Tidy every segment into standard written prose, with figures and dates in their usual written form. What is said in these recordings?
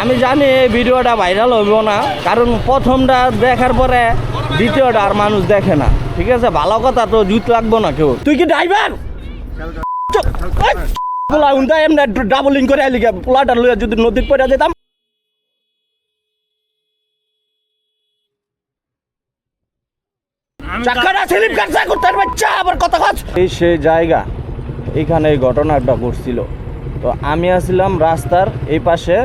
আমি জানি এই ভিডিওটা ভাইরাল হইব না, কারণ প্রথমটা দেখার পরে দ্বিতীয়টা আর মানুষ দেখে না। ঠিক আছে, ভালো কথা তো জুত লাগবো না কেউ। তুই কি ড্রাইভার? পোলা উন্ডা এমনি ডাবলিং করে আইলি পোলাটা লইয়া যদি নদীর পড়ে যেতাম। এই সেই জায়গা, এইখানে এই ঘটনাটা ঘটছিল। তো আমি আসছিলাম রাস্তার এই পাশে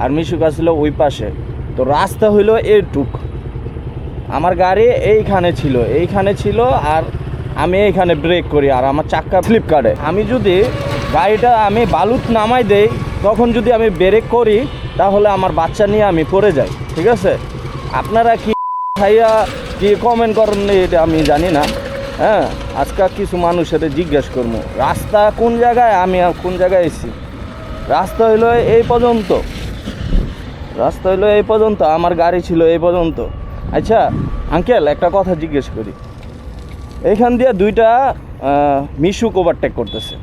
আর মিশুক আসছিল ওই পাশে। তো রাস্তা হইলো এইটুক, আমার গাড়ি এইখানে ছিল আর আমি এইখানে ব্রেক করি আর আমার চাক্কা স্লিপ কাটে। আমি যদি গাড়িটা বালুত নামাই দেই, তখন যদি আমি ব্রেক করি তাহলে আমার বাচ্চা নিয়ে আমি পড়ে যাই। ঠিক আছে, আপনারা কি খাইয়া কি কমেন্ট করেন এটা আমি জানি না। হ্যাঁ, আজকাল কিছু মানুষের জিজ্ঞেস করবো রাস্তা কোন জায়গায়, আমি কোন জায়গায় এসেছি। রাস্তা হইলো এই পর্যন্ত, আমার গাড়ি ছিল এই পর্যন্ত। আচ্ছা আঙ্কেল, একটা কথা জিজ্ঞেস করি, এইখান দিয়ে দুইটা মিশুক ওভারটেক করতেছে,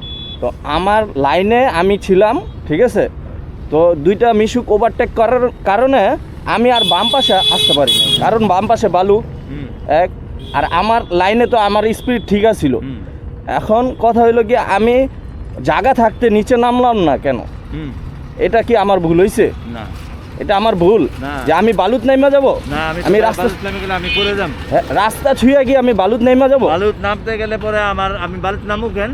তো আমার লাইনে আমি ছিলাম। ঠিক আছে, তো দুইটা মিশুক ওভারটেক করার কারণে আমি আর বাম পাশে আসতে পারি না, কারণ বাম পাশে বালু এক, আর আমার লাইনে তো আমার স্পিড ঠিক আছিল। এখন কথা হইলো কি, আমি জায়গা থাকতে নিচে নামলাম না কেন? এটা কি আমার ভুল হয়েছে? না, এটা আমার ভুল যে আমি বালুত নাইমা যাব? আমি রাস্তা ছুঁয়ে গিয়ে আমি বালুত নাইমা যাব? বালুত নামতে গেলে পরে আমি বালুত নামু কেন?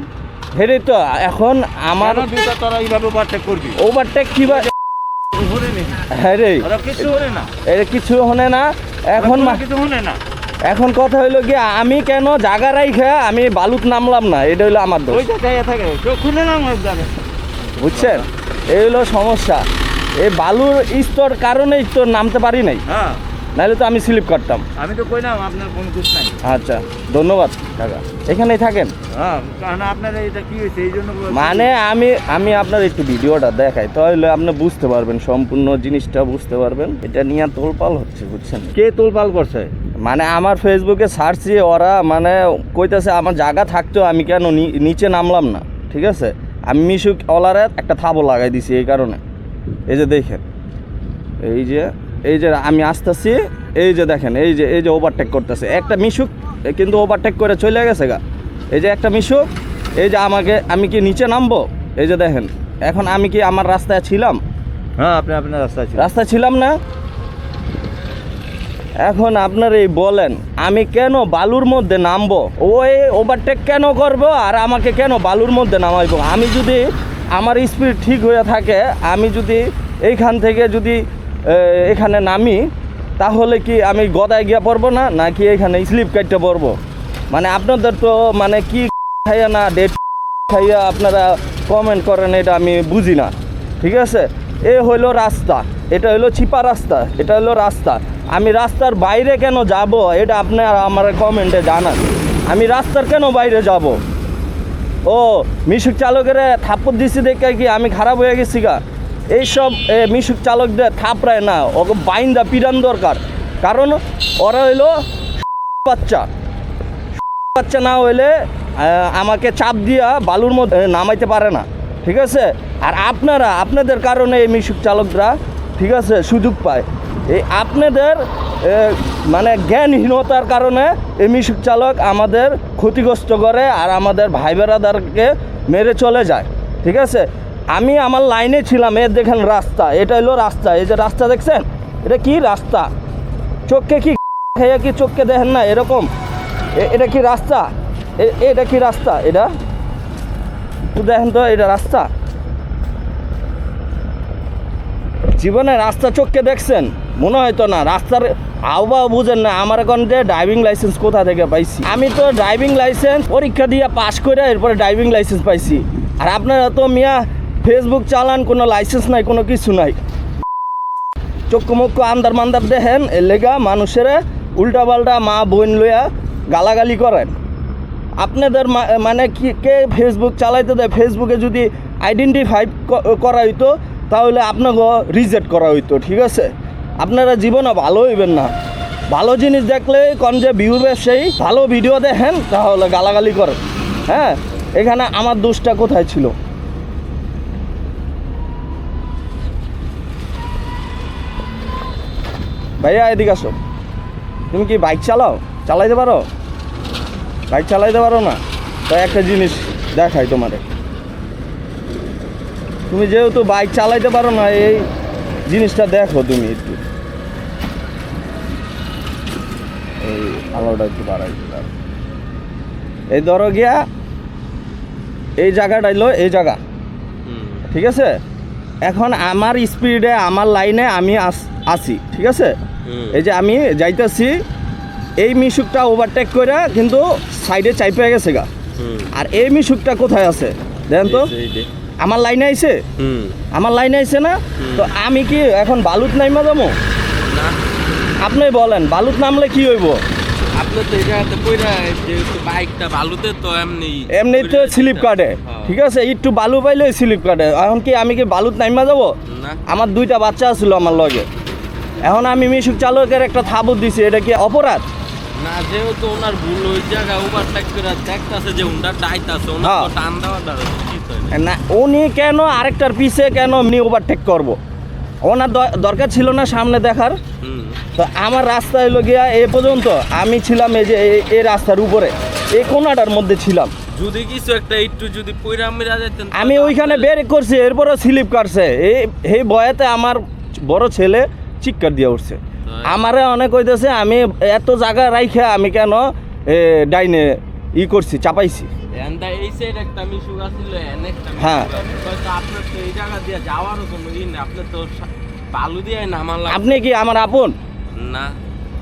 হেরে তো এখন আমার তোরা এইভাবে ওভারটেক করবি? ওভারটেক কিবা হ্যাঁ রে, কিছু হনে না এখন, কিছু হনে না। এখন কথা হইলো কি, আমি কেন জায়গা রাইখা আমি বালুত নামলাম না, এটা হইলো আমার দোষ। বুঝছেন, এই হইলো সমস্যা। এই বালুর স্তর কারণেই তো নামতে পারি নাই, নাহলে তো আমি স্লিপ করতাম। আমি তো কইলাম আপনার কোনো কিছু নাই। আচ্ছা, ধন্যবাদ কাকা, এখানেই থাকেন। কারণ আপনার এটা কি হয়েছে এই জন্য মানে আমি আপনার একটু ভিডিওটা দেখাই, তাহলে আপনি বুঝতে পারবেন, সম্পূর্ণ জিনিসটা বুঝতে পারবেন। এটা নিয়ে তোলপাল হচ্ছে, বুঝছেন? কে তোলপাল করছে? মানে আমার ফেসবুকে সার্চ দিয়ে ওরা মানে কইতেছে আমার জায়গা থাকতেও আমি কেন নিচে নামলাম না। ঠিক আছে, আমি মিশুক ওলারে একটা থাবো লাগাই দিছি এই কারণে। এই যে দেখেন, এই যে আমি আসতেছি, এই যে দেখেন, এই যে ওভারটেক করতেছে একটা মিশুক, কিন্তু ওভারটেক করে চলে গেছে গা। এই যে একটা মিশুক, এই যে আমি কি নিচে নামবো? এই যে দেখেন, এখন আমি কি আমার রাস্তায় ছিলাম? হ্যাঁ, আপনার রাস্তায় ছিলাম না। এখন আপনার এই বলেন, আমি কেন বালুর মধ্যে নামবো? ওই ওভারটেক কেন করবো আর আমাকে কেন বালুর মধ্যে নামাইবো? আমি যদি আমার স্পিড ঠিক হয়ে থাকে, আমি যদি এইখান থেকে যদি এখানে নামি, তাহলে কি আমি গদায় গিয়ে পড়বো না, নাকি এখানে স্লিপ কাটতে পড়বো? মানে আপনাদের তো মানে কি খাইয়া না ডেট খাইয়া আপনারা কমেন্ট করেন, এটা আমি বুঝি না। ঠিক আছে, এ হইলো রাস্তা, এটা হইলো চিপা রাস্তা, এটা হইলো রাস্তা। আমি রাস্তার বাইরে কেন যাব, এটা আপনারা আমার কমেন্টে জানান। আমি রাস্তার কেন বাইরে যাব? ও মিশুক চালকের থাপ্পড় দিছি দেখে কি আমি খারাপ হয়ে গেছি গা? এইসব মিশুক চালকদের থাপড়ায় না, ওকে বাইন্দা পিরান দরকার। কারণ ওরা হইলো বাচ্চা না হইলে আমাকে চাপ দিয়া বালুর মধ্যে নামাইতে পারে না। ঠিক আছে, আর আপনাদের কারণে এই মিশুক চালকরা, ঠিক আছে, সুযোগ পায়। এই আপনাদের মানে জ্ঞানহীনতার কারণে এই মিশুক চালক আমাদের ক্ষতিগ্রস্ত করে আর আমাদের ভাই বেড়াদারকে মেরে চলে যায়। ঠিক আছে, আমি আমার লাইনে ছিলাম, দেখেন রাস্তা, এটা হলো রাস্তা। এই যে রাস্তা দেখছেন, এটা কি রাস্তা? চোখকে কি খেয়ে কি চোখকে দেখেন না এরকম? এটা কি রাস্তা? এটা কি রাস্তা? এটা একটু দেখেন তো, এটা রাস্তা? জীবনে রাস্তা চোখকে দেখছেন? মনে হয় তো না। রাস্তার আবহাওয়া বুঝেন না। আমার এখন যে ড্রাইভিং লাইসেন্স কোথা থেকে পাইছি? আমি তো ড্রাইভিং লাইসেন্স পরীক্ষা দিয়ে পাশ করে এরপরে ড্রাইভিং লাইসেন্স পাইছি। আর আপনারা তো মিয়া ফেসবুক চালান, কোনো লাইসেন্স নাই, কোনো কিছু নাই। চক্ষু মুখ্য আন্দার মান্দার দেখেন, এর লেগা মানুষের উল্টা পাল্টা মা বোন লইয়া গালাগালি করেন। আপনাদের মানে কি কে ফেসবুক চালাইতে দেয়? ফেসবুকে যদি আইডেন্টিফাই করা হইতো তাহলে আপনাকে রিজেক্ট করা হইতো। ঠিক আছে, আপনারা জীবনে ভালো হইবেন না। ভালো জিনিস দেখলে কোন যে ভিউ ব্যবসায়ী ভালো ভিডিও দেখেন, তাহলে গালাগালি করেন। হ্যাঁ, এখানে আমার দোষটা কোথায় ছিল? ভাইয়া এদিকে আসো। তুমি কি বাইক চালাইতে পারো? বাইক চালাইতে পারো না? তাই একটা জিনিস দেখাই তোমারে। তুমি যেহেতু বাইক চালাইতে পারো না, এই জিনিসটা দেখো তুমি একটু। এই আলোটা একটু বাড়াই দিলাম। এই ধরো গিয়া এই জায়গাটা হইলো এই জায়গা, ঠিক আছে? এখন আমার স্পিডে আমার লাইনে আমি আসি, ঠিক আছে? এই যে আমি যাইতেছি, এই মিশুকটা ওভারটেক করে কিন্তু সাইডে চাইপে গেছে গা। আর এই মিশুকটা কোথায় আছে দেখেন তো? আমার লাইনে আইছে, আমার লাইনে আইছে না? তো আমি কি এখন বালুত নাইমা যাবো? আপনি বলেন বালুত নামলে কি হইব? আপনি তো এই জায়গাতে কইরা যেহেতু বাইকটা বালুতে তো এমনি তো স্লিপ কাটে, ঠিক আছে? একটু বালু পাইলে স্লিপ কাটে। এখন কি আমি কি বালুত নাইমা যাবো? না, আমার 2টা বাচ্চা ছিল আমার লগে। এখন আমি মিশুক চালকের একটা থাবত দিছি, এটা কি অপরাধ? না, যেহেতু ওনার ভুল ওই জায়গায় ওভারটেক করে দেখতাছে যে উনার ডাইতাছে, ওনার তো টান দেওয়ার দ্বারা উচিত হয় না। না, উনি কেন আরেকটার পিছে কেন উনি ওভারটেক করবো? ওনার দরকার ছিল না সামনে দেখার? তো আমার রাস্তা হইলো গিয়া এ পর্যন্ত, আমি ছিলাম এই যে এই রাস্তার উপরে, এই কোনাটার মধ্যে ছিলাম। যদি কিছু একটা একটু যদি পয়রা মেরা যেতেন, আমি ওইখানে বের করছি, এরপরও স্লিপ কাটছে। এই বয়াতে আমার বড় ছেলে চিৎকার দিয়ে উঠছে। আমারে অনেক কইতেছে আমি এত জায়গা রাইখে আমি কেন ডাইনে করছি, চাপাইছি। এই সাইড একটা মিশুক আছিল, একটা হ্যাঁ। আপনার তো এই জায়গা দিয়ে যাওয়ারও কোনো ই নেই, আপনার তো বালু দিয়ে নামার লাগে। আপনি কি আমার আপন? না,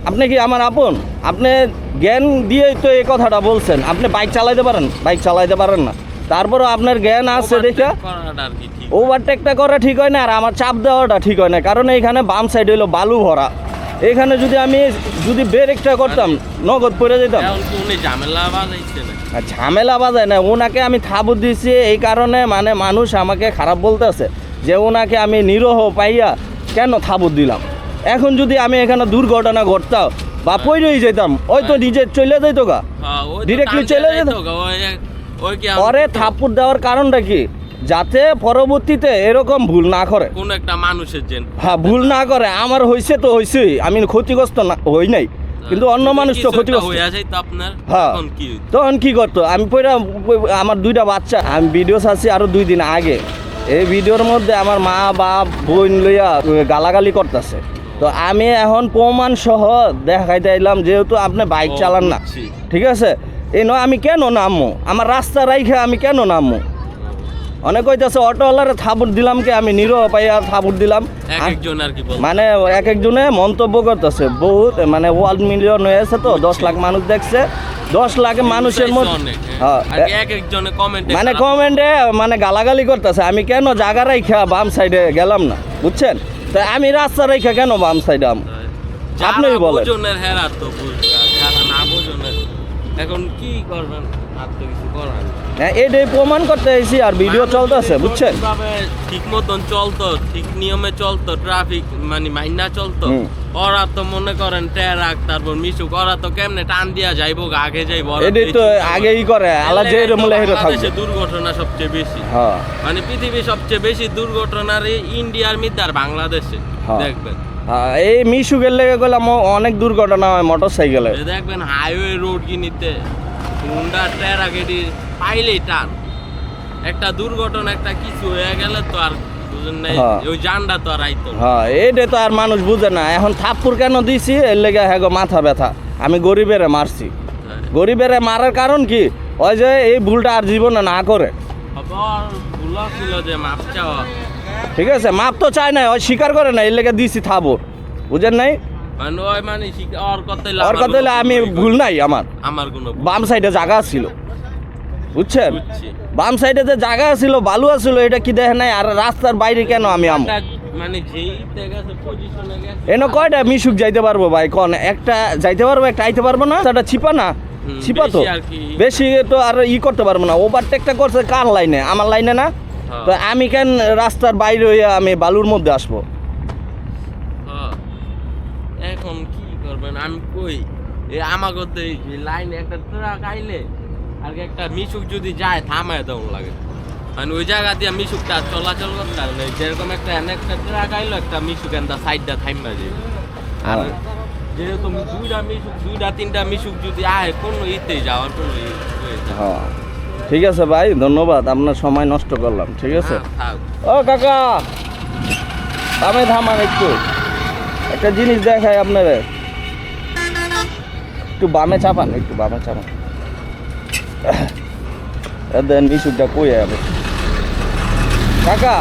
আপনি কি আমার আপন? আপনি জ্ঞান দিয়েই তো এই কথাটা বলছেন। আপনি বাইক চালাইতে পারেন? বাইক চালাইতে পারেন না, তারপরও আপনার জ্ঞান আছে দেখে করাটা আর কি ঠিক। ওভারটেকটা করা ঠিক হয় না, আর আমার চাপ দেওয়াটা ঠিক হয় না। কারণ এইখানে বাম সাইড হইলো বালু ভরা। এইখানে যদি আমি ব্রেকটা করতাম, নগদ পড়ে যেতাম। এখন কি উনি ঝামেলা বাজাইছে না? আর ঝামেলা বাজায় না, ওনাকে আমি থাবুত দিয়েছি এই কারণে, মানে মানুষ আমাকে খারাপ বলতেছে যে ওনাকে আমি নিরহ পাইয়া কেন থাবুত দিলাম। এখন যদি আমি এখানে দুর্ঘটনা ঘটতাম বা পড়েই যেতাম, ওই তো নিজে চলে যাইতো গা, ডিরেক্টলি চলে যেত। পরে থাপ্পড় দেওয়ার কারণটা কি? যাতে পরবর্তীতে এরকম ভুল না করে, কোন একটা মানুষের জন্য। হ্যাঁ, ভুল না করে। আমার হয়েছে তো হয়েছেই, আমি ক্ষতিগ্রস্ত না হই নাই, কিন্তু অন্য মানুষ তো ক্ষতিগ্রস্ত। হ্যাঁ, তখন কি করতো? আমি আমার 2টা বাচ্চা, আমি ভিডিও ছাড়ছি আরো 2 দিন আগে। এই ভিডিওর মধ্যে আমার মা বাপ বোন লইয়া গালাগালি করতেছে। তো আমি এখন প্রমাণ সহ দেখাইতে এলাম, যেহেতু আপনি বাইক চালান না, ঠিক আছে? আমি কেন নামবো? আমার রাস্তা রাইখে আমি কেন নামবো? অনেক কইতেছে অটোওয়ালারে থাবুর দিলাম, কি আমি নিরহ পাইয়া থাবুর দিলাম। মানে এক একজনে মন্তব্য করতেছে বহুত, মানে 1 মিলিয়ন হয়েছে তো, 10 লাখ মানুষ দেখছে। 10 লাখ মানুষের মধ্যে মানে কমেন্টে মানে গালাগালি করতেছে আমি কেন জায়গা রাইখা বাম সাইডে গেলাম না, বুঝছেন? তো আমি রাস্তা রাইখা কেন বাম সাইডে আপনি বলেন। এখন কি করবেন? আর তো কিছু করার নেই। হ্যাঁ, এটাই প্রমাণ করতে এসেছি, আর ভিডিও চলতেছে, বুঝছেন? ঠিক মতন চলতো, ঠিক নিয়মে চলতো, ট্রাফিক মানে মাইনা চলতো। ওরা তো মনে করেন ট্রাক, তারপর মিশুক, ওরা তো কেমনে টান দিয়া যাইবো, আগে যাইবো। এটাই তো আগেই করে, আলা যে মূলে হিরো থাকবে। দুর্ঘটনা সবচেয়ে বেশি, হ্যাঁ, মানে পৃথিবীর সবচেয়ে বেশি দুর্ঘটনার ইন্ডিয়ার মধ্যে আর বাংলাদেশে দেখবেন। এই মিশুকের লেগে গেলাম অনেক দুর্ঘটনা হয় মোটরসাইকেলে। দেখবেন হাইওয়ে রোড কিনিতে হুন্ডা ট্রাক এটি পাইলেই টান। একটা দুর্ঘটনা একটা কিছু হয়ে গেলে তো আর বুঝেন নাই, ওই জানটা তো আর আইতো। হ্যাঁ, এইটা তো আর মানুষ বুঝে না। এখন থাপ্পড় কেন দিছি? এর লেগে হ্যাঁ মাথা ব্যথা। আমি গরিবেরে মারছি। গরিবেরে মারার কারণ কি? ওই যে এই ভুলটা আর জীবনে না করে। ভুল ছিল যে মাপ চাওয়া, ঠিক আছে? মাপ তো চায় না, ওই স্বীকার করে না, এর লেগে দিছি থাপ্পড়, বুঝেন নাই? ওর কথা আমি ভুল নাই, আমার কোনো বাম সাইডে জায়গা ছিল, বুঝছেন? বাম সাইডে যে জায়গা ছিল, বালু ছিল, এটা কি দেখে নাই? আর রাস্তার বাইরে কেন আমি মানে এনে কয়টা মিশুক যাইতে পারবো ভাই? কোন একটা যাইতে পারবো, একটা আইতে পারবো না? এটা চিপা না, চিপা তো বেশি তো আর করতে পারবো না। ওভারটেকটা করছে কার লাইনে? আমার লাইনে না। তো আমি কেন রাস্তার বাইরে হইয়া আমি বালুর মধ্যে আসবো? এখন কি করবেন? আমি কই আমাকে লাইনে একটা ট্রাক আইলে আর একটা মিশুক যদি যায় থামায় দেওয়া লাগে, মানে ওই জায়গা দিয়ে মিশুকটা চলাচল করতে পারে না। যেরকম একটা ট্রাক আইলো, একটা মিশুক সাইডটা থাইমা যাবে, আর হ্যাঁ। যেহেতু দুইটা তিনটা মিশুক যদি আয় কোনো ইতেই যাওয়ার কোনো হয়ে যায়। হ্যাঁ ঠিক আছে ভাই, ধন্যবাদ, আপনার সময় নষ্ট করলাম। ঠিক আছে, থাক। ও কাকা থামে থামান একটু, একটা জিনিস দেখাই আপনারে, একটু বামে চাপান, একটু বামে চাপান। দেন মিশুকটা কই যাবে কাকা,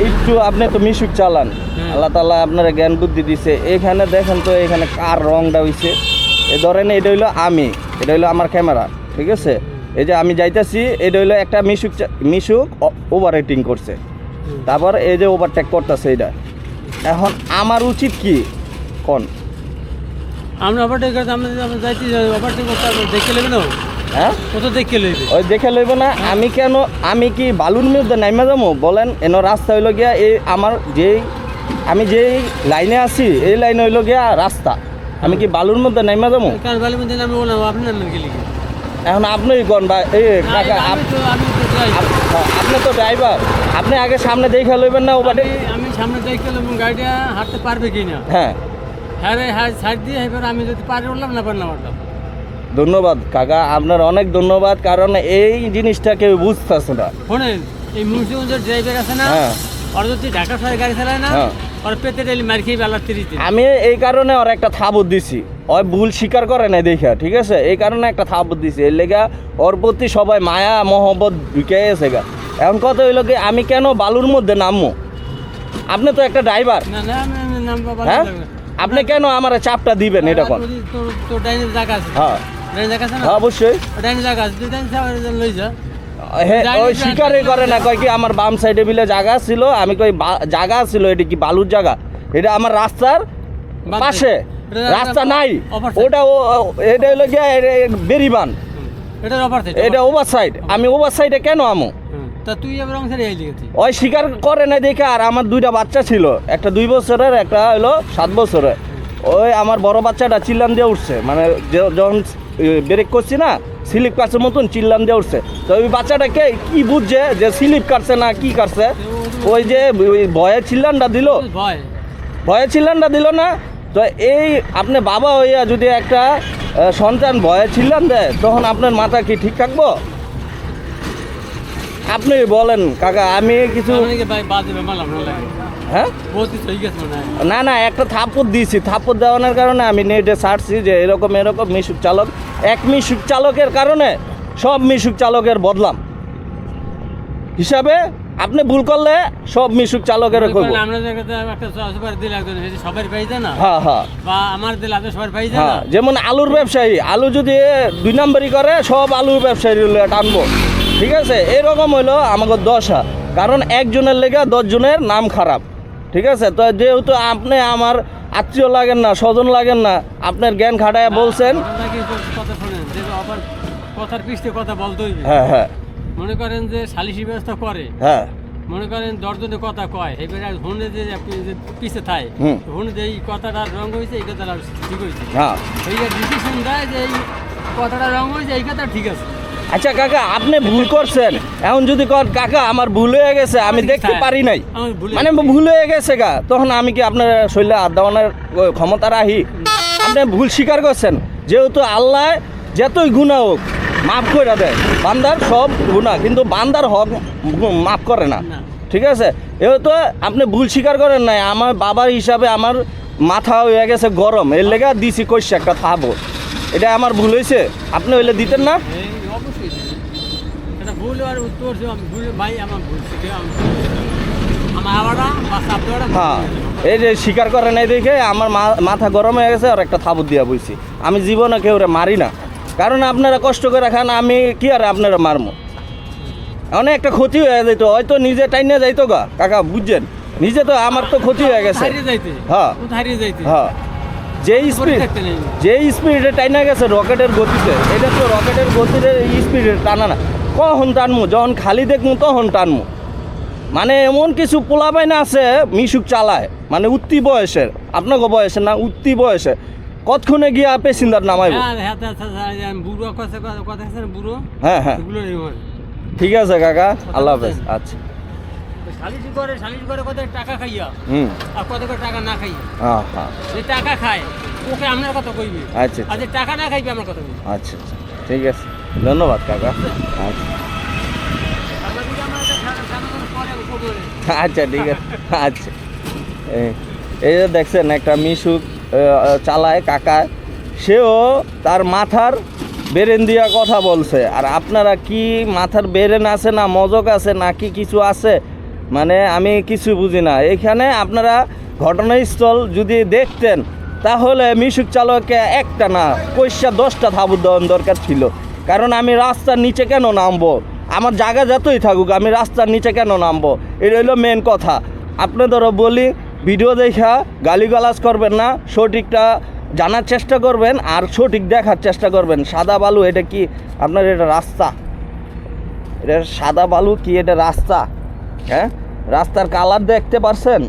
একটু আপনি তো মিশুক চালান, আল্লাহ তাআলা আপনারা জ্ঞান বুদ্ধি দিছে। এখানে দেখেন তো, এখানে কার রংটা হইছে, এ ধরেন এটা হইলো আমি, এটা হইলো আমার ক্যামেরা, ঠিক আছে। এই যে আমি যাইতাছি, এটা হইলো একটা মিশুক ওভার রেটিং করছে, তারপর এই যে ওভারটেক করতেছে এটা। এখন আমার উচিত কি কোন? আমরা ওভারটেক করতে আমরা যাইতে ওভারটেক করতে দেখে নেবে না, হ্যাঁ কত দেখে লইবে? ওই দেখে লইব না, আমি কেন, আমি কি বালুর মধ্যে নাইমা যাবো বলেন? এনো রাস্তা হইলো গিয়া এই আমার আমি যেই লাইনে আছি এই লাইনে হইলো গিয়া রাস্তা, আমি কি বালুর মধ্যে নাইমা যাবো? কারণ বালি মধ্যে আমি বললাম আপনি নামেন কি লিখে? এখন আপনি কোন বা এই কাকা আমি তো যাই। আপনি তো ড্রাইভার, আপনি আগে সামনে দেখে লইবেন না ওবারে? আমি সামনে দেখে এবং গাড়িটা হাঁটতে পারবে কি না, হ্যাঁ হ্যাঁ হ্যাঁ সাইড দিয়ে এবার আমি যদি পারি উঠলাম না পারলাম উঠলাম। ধন্যবাদ কাকা, আপনার অনেক ধন্যবাদ, কারণ এই জিনিসটা কেউ বুঝতেছে না। শোনেন, এই মুন্সিগঞ্জের ড্রাইভার আছে না, হ্যাঁ ওরা যদি ঢাকা শহরে গাড়ি চালায় না, হ্যাঁ। ওরা পেতে ডেলি মার খেয়ে বেলা 30 দিন। আমি এই কারণে ওর একটা থাবত দিছি, ওই ভুল স্বীকার করে নাই দেখা, ঠিক আছে, এই কারণে একটা থাবত দিছি। এর লেগা ওর প্রতি সবাই মায়া মহব্বত ঢুকে গেছে গা। এখন কথা হইলো কি, আমি কেন বালুর মধ্যে নামবো? আপনি তো একটা ড্রাইভার, না না আমি নাম বাবা হ্যাঁ, আপনি কেন আমার চাপটা দিবেন এটা কোন? তোর ডাইনের জায়গা আছে, হ্যাঁ ডাইনের জায়গা আছে না, হ্যাঁ, অবশ্যই। ডাইনের জায়গা আছে, তুই ডাইন সাইডে লই যা। হ্যাঁ, ওই স্বীকারই করে না, কয় কি আমার বাম সাইডে বিলে জায়গা ছিল, আমি কই জায়গা ছিল, এটা কি বালুর জায়গা? এটা আমার রাস্তার পাশে, রাস্তা নাই, ওটা এটা হলো গিয়া বেরিবান, এটা ওভার সাইড, এটা ওভার সাইড, আমি ওভার সাইডে কেন আমো? তা তুই এবার রং সাইডে আইলি গেছিস। ওই স্বীকার করে না দেখে, আর আমার দুইটা বাচ্চা ছিল, একটা 2 বছরের, একটা হলো 7 বছরের। ওই আমার বড় বাচ্চাটা চিল্লান দিয়ে উঠছে, মানে যখন ব্রেক করছি না, স্লিপ কাটছে মতন চিল্লান দিয়ে উঠছে। তো ওই বাচ্চাটাকে কি বুঝছে যে স্লিপ কাটছে না কি কাটছে, ওই যে ভয়ে চিল্লানটা দিল, ভয় ভয়ে চিল্লানটা দিল না। তো এই আপনি বাবা হইয়া যদি একটা সন্তান ভয়ে চিল্লান দেয়, তখন আপনার মাথা কি ঠিক থাকবো? আপনি বলেন কাকা, আমি কিছু আমাকে ভাই বাদ দেবে মালাম না লাগে, হ্যাঁ বহুত কিছু হয়ে গেছে মনে হয়। না না, একটা থাপ্পড় দিয়েছি, থাপ্পড় দেওয়ানোর কারণে আমি নেটে ছাড়ছি যে এরকম মিশুক চালক, এক মিশুক চালকের কারণে সব মিশুক চালকের বদলাম হিসাবে। আপনি ভুল করলে সব মিশুক চালকের করবো। আমরা জায়গাতে একটা সবার দিল একজন সবার পাই যায় না, হ্যাঁ হ্যাঁ বা আমার দিল আপনি সবার পাই যায় না। হ্যাঁ, যেমন আলুর ব্যবসায়ী, আলু যদি 2 নম্বরই করে, সব আলুর ব্যবসায়ী টানবো, ঠিক আছে। এরকম হইলো আমাকে দশা, কারণ একজনের লেগে 10 জনের নাম খারাপ, ঠিক আছে। তো যেহেতু আপনি আমার আত্মীয় লাগেন না, স্বজন লাগেন না, আপনার জ্ঞান খাটায় বলছেন, আপনাকে কথা শোনেন যে আবার কথার পিছনে কথা বলতে হইবে। হ্যাঁ হ্যাঁ মনে করেন যে সালিশি ব্যবস্থা করে, হ্যাঁ মনে করেন 10 জনের কথা কয়, এবারে শুনে যে আপনি যে পিছে থাই, হুম। শুনে যে এই কথাটা রং হয়েছে, এই কথাটা ঠিক হয়েছে, হ্যাঁ। এইটা ডিসিশন দেয় যে এই কথাটা রং হয়েছে, এই কথা ঠিক আছে। আচ্ছা কাকা, আপনি ভুল করছেন, এখন যদি কর কাকা আমার ভুল হয়ে গেছে, আমি দেখতে পারি নাই, আমার ভুলে মানে ভুল হয়ে গেছে গা, তখন আমি কি আপনার শৈলে হাত দেওয়ানোর ক্ষমতা রাখি? আপনি ভুল স্বীকার করছেন, যেহেতু আল্লাহ যতই গুনাহ হোক মাফ করে দেয়, বান্দার সব গুনাহ, কিন্তু বান্দার হক মাফ করে না, না। ঠিক আছে। যেহেতু আপনি ভুল স্বীকার করেন নাই, আমার বাবার হিসাবে আমার মাথা হয়ে গেছে গরম, এর লেগে দিছি কইছে একটা থাবো, এটা আমার ভুল হয়েছে, আপনি হইলে দিতেন না? এই অবশ্যই এটা ভুল, আর উত্তর আমি ভুল ভাই, আমার ভুল থেকে আমার আবারটা বা সাবটা। হ্যাঁ, এই যে স্বীকার করে নাই দেখে আমার মাথা গরম হয়ে গেছে, আর একটা থাবত দিয়া বইছি। আমি জীবনে কেউ মারি না, কারণ আপনারা কষ্ট করে খান, আমি কি আর আপনারা মারমো? অনেক একটা ক্ষতি হয়ে যেত, হয়তো নিজে টাইনে যাইতো গা কাকা, বুঝছেন, নিজে তো আমার তো ক্ষতি হয়ে গেছে। হারিয়ে যাইতে, হ্যাঁ হারিয়ে যাইতে, হ্যাঁ, যে স্পিডে টাইনা গেছে রকেটের গতিতে, এটা তো রকেটের গতিতে স্পিডে টানা না, কখন টানমু, যখন খালি দেখমু তখন টানমু। মানে এমন কিছু পোলাপাইনা আছে মিশুক চালায়, মানে উত্তি বয়সের, আপনাকে বয়সের না, উত্তি বয়সে, কতক্ষণে গিয়ে পেসেঞ্জার নামাইব। বুড়ো কথা কথা বুড়ো, হ্যাঁ হ্যাঁ, এগুলো ঠিক আছে কাকা, আল্লাহ হাফেজ। আচ্ছা। সালিশ করে কত টাকা খাইয়া হুম আর কত করে টাকা না খাইয়া। হ্যাঁ যে টাকা খায় ওকে আপনার কথা কইবে, আচ্ছা আর যে টাকা না খাইবে আমার কথা কইবে। আচ্ছা আচ্ছা ঠিক আছে, ধন্যবাদ কাকা। আচ্ছা আমরা যদি আমরা এটা জানানোর পরে খবরে আচ্ছা ঠিক আছে। আচ্ছা এই যে দেখছেন একটা মিশুক চালায় কাকা, সেও তার মাথার বেরেন দিয়া কথা বলছে। আর আপনারা কি মাথার বেরেন আছে না মজক আছে না কি কিছু আছে, মানে আমি কিছু বুঝি না। এখানে আপনারা ঘটনাস্থল যদি দেখতেন তাহলে মিশুক চালককে একটা না কইসা 10টা থাবুর দেওয়ার দরকার ছিল। কারণ আমি রাস্তার নিচে কেন নামবো, আমার জায়গা যতই থাকুক আমি রাস্তার নিচে কেন নামবো, এটা হলো মেন কথা। আপনাদেরও বলি, ভিডিও দেখা গালিগালাজ করবেন না, সঠিকটা জানার চেষ্টা করবেন আর সঠিক দেখার চেষ্টা করবেন। সাদা বালু এটা কি আপনার, এটা রাস্তা? এটা সাদা বালু কি এটা রাস্তা? হ্যাঁ, রাস্তার কালার দেখতে পারছেন?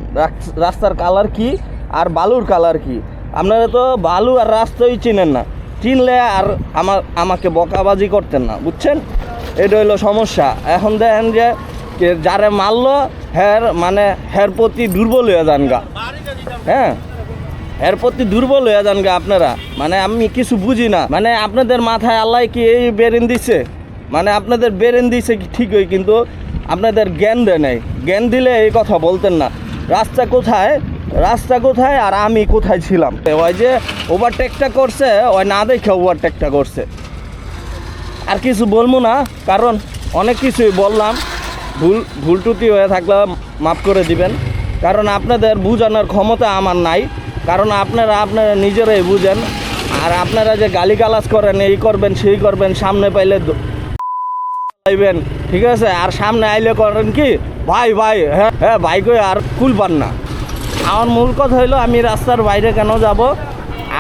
রাস্তার কালার কি আর বালুর কালার কি? আপনারা তো বালু আর রাস্তাই চিনেন না, চিনলে আর আমাকে বকাবাজি করতেন না, বুঝছেন? এটা হইলো সমস্যা। এখন দেখেন যে যারে মারলো হের প্রতি দুর্বল হয়ে যান গা। হ্যাঁ, এর প্রতি দুর্বল হয়ে যান গা আপনারা। মানে আমি কিছু বুঝি না, মানে আপনাদের মাথায় আল্লাহ কি এই বেরেন দিছে, মানে আপনাদের বেরেন দিছে ঠিকই, কিন্তু আপনাদের জ্ঞান দেয় নাই। জ্ঞান দিলে এই কথা বলতেন না। রাস্তা কোথায় আর আমি কোথায় ছিলাম। ওই যে ওভারটেকটা করছে, ওই না দেখে ওভারটেকটা করছে। আর কিছু বলবো না, কারণ অনেক কিছুই বললাম। ভুল ত্রুটি হয়ে থাকলে মাফ করে দিবেন, কারণ আপনাদের বুঝানোর ক্ষমতা আমার নাই। কারণ আপনারা নিজেরাই বুঝেন। আর আপনারা যে গালিগালাজ করেন, এই করবেন সেই করবেন, সামনে পাইলে আইবেন, ঠিক আছে? আর সামনে আইলে করেন কি ভাই হ্যাঁ ভাই কই আর কুল পান না। আমার মূল কথা হইলো আমি রাস্তার বাইরে কেন যাব।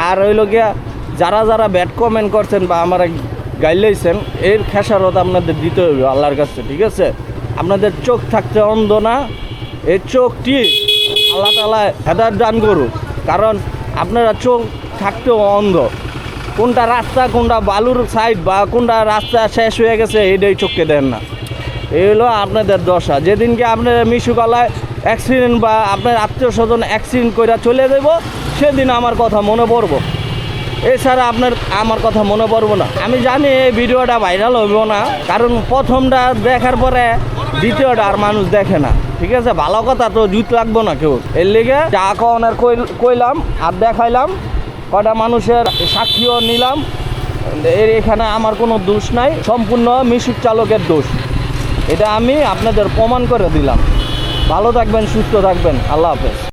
আর হইলো গিয়া যারা ব্যাড কমেন্ট করছেন বা আমার গাইলাইছেন, এর খেসারত আপনাদের দিতে হবে আল্লাহর কাছে, ঠিক আছে? আপনাদের চোখ থাকতে অন্ধ না, এই চোখটি আল্লাহ তাআলা হেদায়েত দান করুক। কারণ আপনারা চোখ থাকতেও অন্ধ, কোনটা রাস্তা, কোনটা বালুর সাইড বা কোনটা রাস্তা শেষ হয়ে গেছে এটাই চোখকে দেন না। এই হলো আপনাদের দশা। যেদিনকে আপনার মিশুকালায় অ্যাক্সিডেন্ট বা আপনার আত্মীয় স্বজন অ্যাক্সিডেন্ট করে চলে যাব, সেদিন আমার কথা মনে পড়বো, এছাড়া আমার কথা মনে পড়বো না। আমি জানি এই ভিডিওটা ভাইরাল হইব না, কারণ প্রথমটা দেখার পরে দ্বিতীয়টা আর মানুষ দেখে না, ঠিক আছে? ভালো কথা তো জুত লাগবো না কেউ। এর লিগে যা কনের কইলাম আর দেখাইলাম, কটা মানুষের সাক্ষীও নিলাম। এখানে আমার কোনো দোষ নাই, সম্পূর্ণ মিশুক চালকের দোষ। এটা আমি আপনাদের প্রমাণ করে দিলাম। ভালো থাকবেন, সুস্থ থাকবেন, আল্লাহ হাফেজ।